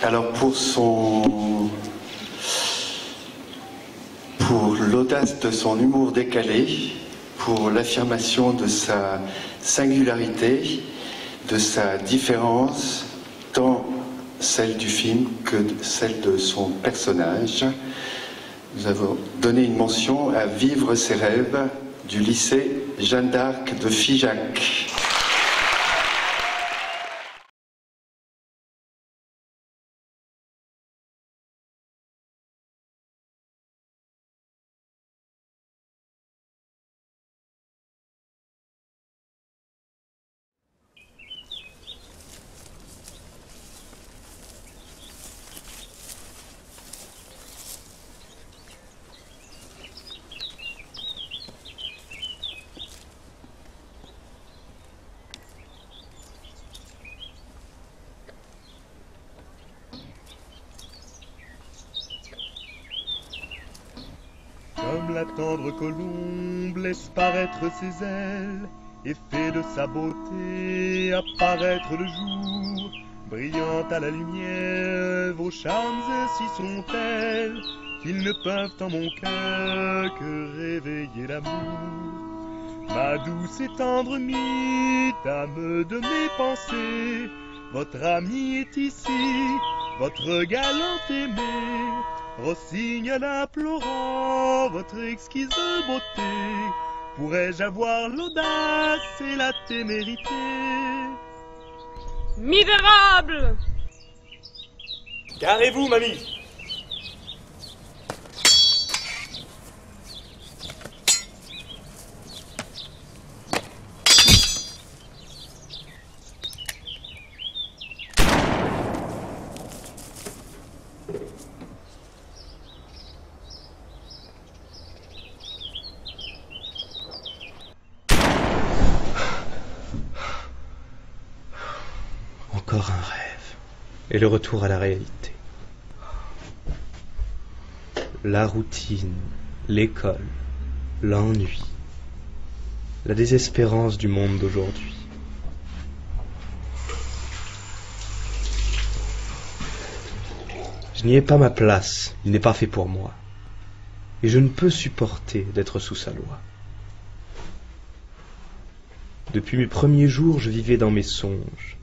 Alors pour l'audace de son humour décalé, pour l'affirmation de sa singularité, de sa différence, tant celle du film que celle de son personnage, nous avons donné une mention à Vivre ses rêves du lycée Jeanne d'Arc de Figeac. Comme la tendre colombe laisse paraître ses ailes et fait de sa beauté apparaître le jour, brillante à la lumière, vos charmes ainsi sont tels qu'ils ne peuvent en mon cœur que réveiller l'amour. Ma douce et tendre mythe, âme de mes pensées, votre ami est ici, votre galant aimé, rossignol implorant votre exquise beauté. Pourrais-je avoir l'audace et la témérité? Misérable! Carrez-vous, mamie! Encore un rêve, et le retour à la réalité. La routine, l'école, l'ennui, la désespérance du monde d'aujourd'hui. Je n'y ai pas ma place, il n'est pas fait pour moi, et je ne peux supporter d'être sous sa loi. Depuis mes premiers jours, je vivais dans mes songes.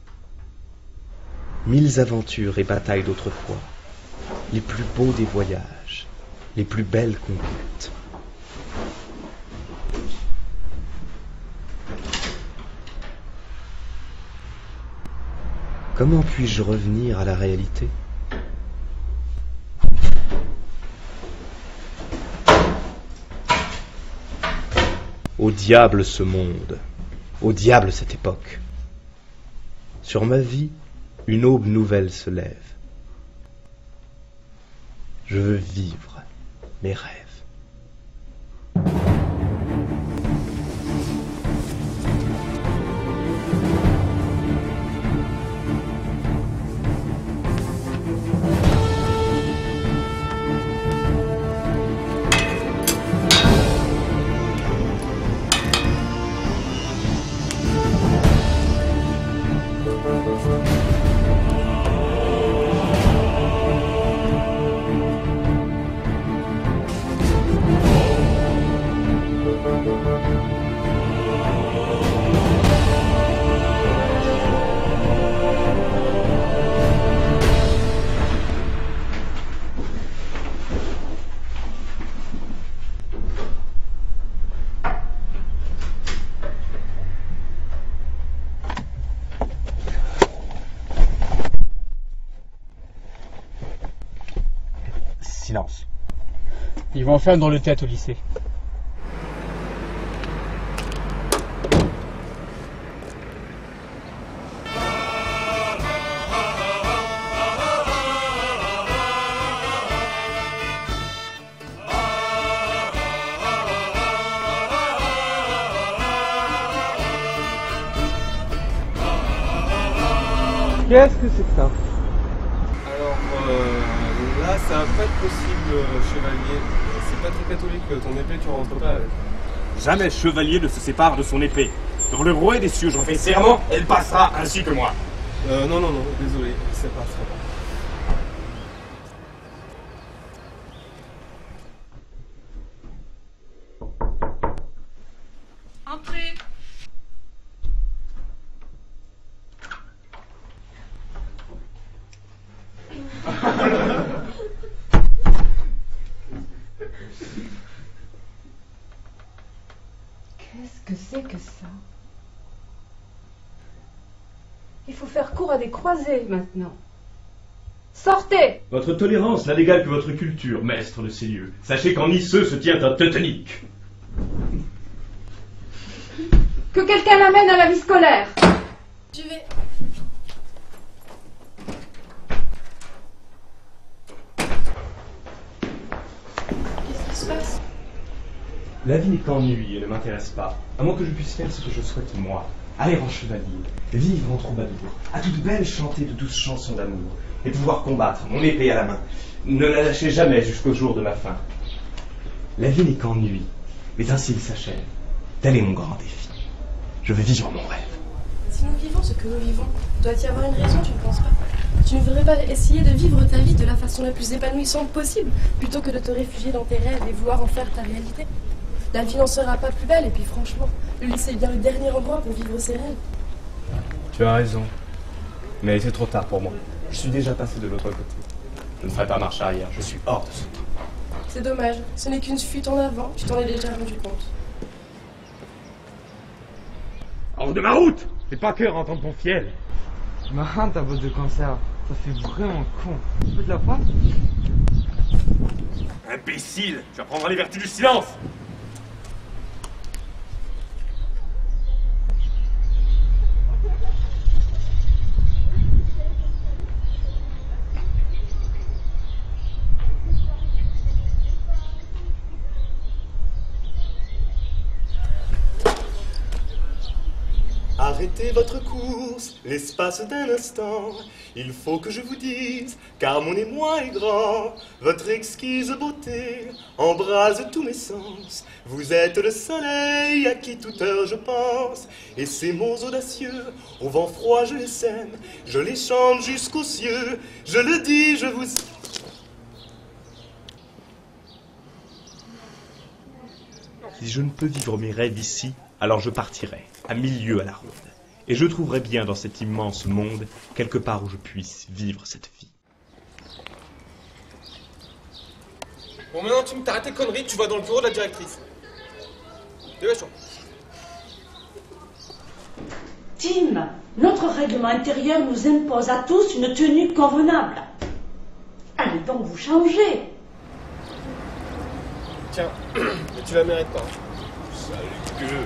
1000 aventures et batailles d'autrefois, les plus beaux des voyages, les plus belles conquêtes. Comment puis-je revenir à la réalité? Au diable ce monde, au diable cette époque. Sur ma vie, une aube nouvelle se lève. Je veux vivre mes rêves. Silence. Ils vont en faire dans le tête au lycée. Qu'est-ce que c'est que ça? Alors là, ça va pas être possible, chevalier. C'est pas très catholique, ton épée, tu rentres pas avec. Jamais chevalier ne se sépare de son épée. Dans le roi des cieux, j'en fais serment, elle passera ainsi que moi. Non, désolé, c'est pas ça. Entrez. Qu'est-ce que c'est que ça? Il faut faire court à des croisés maintenant. Sortez! Votre tolérance n'a d'égal que votre culture, maître de ces lieux. Sachez qu'en Isseux se tient un teutonique. Que quelqu'un l'amène à la vie scolaire! Je vais. Qu'est-ce qui se passe? La vie n'est qu'ennui et ne m'intéresse pas, à moins que je puisse faire ce que je souhaite moi. Aller en chevalier, vivre en troubadour, à toute belle chanter de douces chansons d'amour, et pouvoir combattre, mon épée à la main, ne la lâcher jamais jusqu'au jour de ma fin. La vie n'est qu'ennui, mais ainsi il s'achève. Tel est mon grand défi. Je vais vivre mon rêve. Si nous vivons ce que nous vivons, doit y avoir une raison, tu ne penses pas? Tu ne voudrais pas essayer de vivre ta vie de la façon la plus épanouissante possible, plutôt que de te réfugier dans tes rêves et vouloir en faire ta réalité? La vie n'en sera pas plus belle, et puis franchement, le lycée est bien le dernier endroit pour vivre ses rêves. Tu as raison. Mais c'est trop tard pour moi. Je suis déjà passé de l'autre côté. Je ne ferai pas marche arrière, je suis hors de ce temps. C'est dommage, ce n'est qu'une fuite en avant, tu t'en es déjà rendu compte. Hors de ma route! J'ai pas cœur à entendre ton fiel. Marrant ta botte de cancer, ça fait vraiment con. Tu peux te la prendre? Imbécile! Tu apprendras les vertus du silence! Arrêtez votre course, l'espace d'un instant. Il faut que je vous dise, car mon émoi est grand. Votre exquise beauté embrase tous mes sens. Vous êtes le soleil à qui toute heure je pense. Et ces mots audacieux, au vent froid je les sème. Je les chante jusqu'aux cieux. Je le dis, je vous... Si je ne peux vivre mes rêves ici, alors je partirai, à 1000 lieues à la ronde. Et je trouverai bien dans cet immense monde, quelque part où je puisse vivre cette vie. Bon, maintenant tu t'arrêtes tes conneries, tu vas dans le bureau de la directrice. Dépêche-toi. Tim, notre règlement intérieur nous impose à tous une tenue convenable. Allez donc vous changer. Tiens, mais tu la mérites pas. Salut gueux.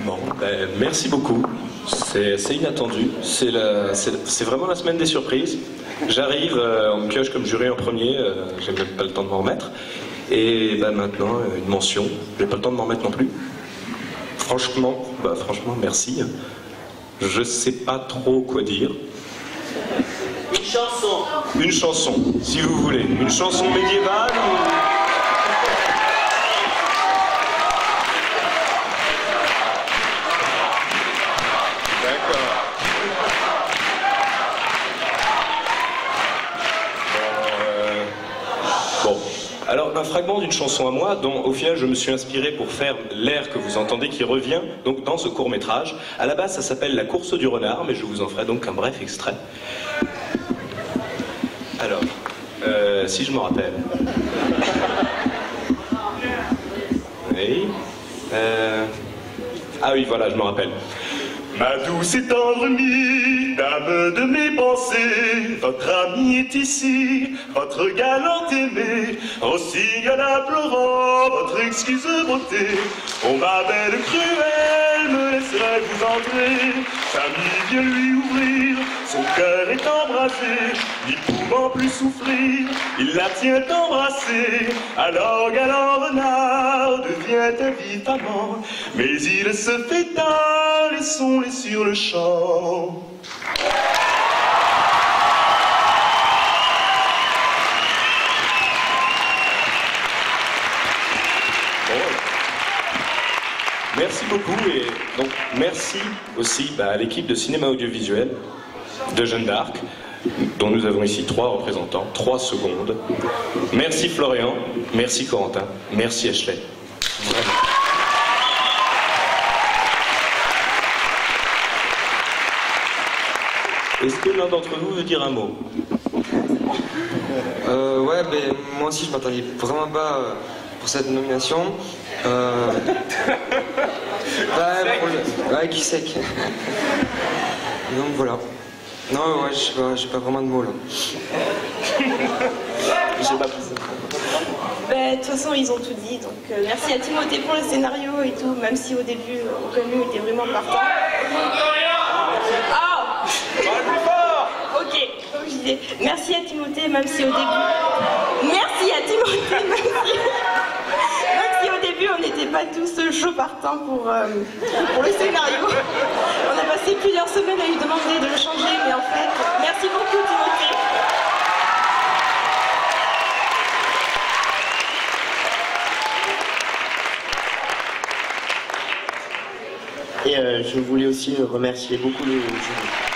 Bon, merci beaucoup. C'est inattendu. C'est vraiment la semaine des surprises. J'arrive, on me pioche comme jury en premier, j'ai même pas le temps de m'en remettre. Et maintenant, une mention, j'ai pas le temps de m'en remettre non plus. Franchement, merci. Je sais pas trop quoi dire. Une chanson. Une chanson, si vous voulez. Une chanson médiévale ou... Alors, un fragment d'une chanson à moi, dont au final je me suis inspiré pour faire l'air que vous entendez qui revient donc dans ce court-métrage. À la base, ça s'appelle La course du renard, mais je vous en ferai donc un bref extrait. Alors, si je me rappelle. Oui. Ah oui, voilà, je me rappelle. Ma douce et tendre amie, dame de mes pensées, votre ami est ici, votre galante aimé, rossignol implorant votre exquise beauté. Oh ma belle cruelle, me laisserait vous entrer, Samy vient lui ouvrir, son cœur est embrasé, ni pour pouvant plus souffrir, il la tient embrassée. Alors galant renard devient un vif amant, mais il se fait tard, laissons-les sur le champ. Merci beaucoup et donc merci aussi à l'équipe de cinéma audiovisuel de Jeanne d'Arc, dont nous avons ici 3 représentants, 3 secondes. Merci Florian, merci Corentin, merci Ashley. Est-ce que l'un d'entre vous veut dire un mot? Ouais, mais moi aussi je m'attendais vraiment pas pour cette nomination. Ouais, qui sait que... Donc voilà. Non, ouais, j'ai pas vraiment de mots là. J'ai pas plus ça. De toute façon, ils ont tout dit. Donc merci à Timothée pour le scénario et tout, même si au début, Camus était vraiment partant. Ah ok, comme je disais, merci à Timothée, même si au début... Merci à Timothée, même si au début on n'était pas tous chaud partants pour le scénario. On a passé plusieurs semaines à lui demander de le changer, mais en fait, merci beaucoup Timothée. Et je voulais aussi remercier beaucoup le jury.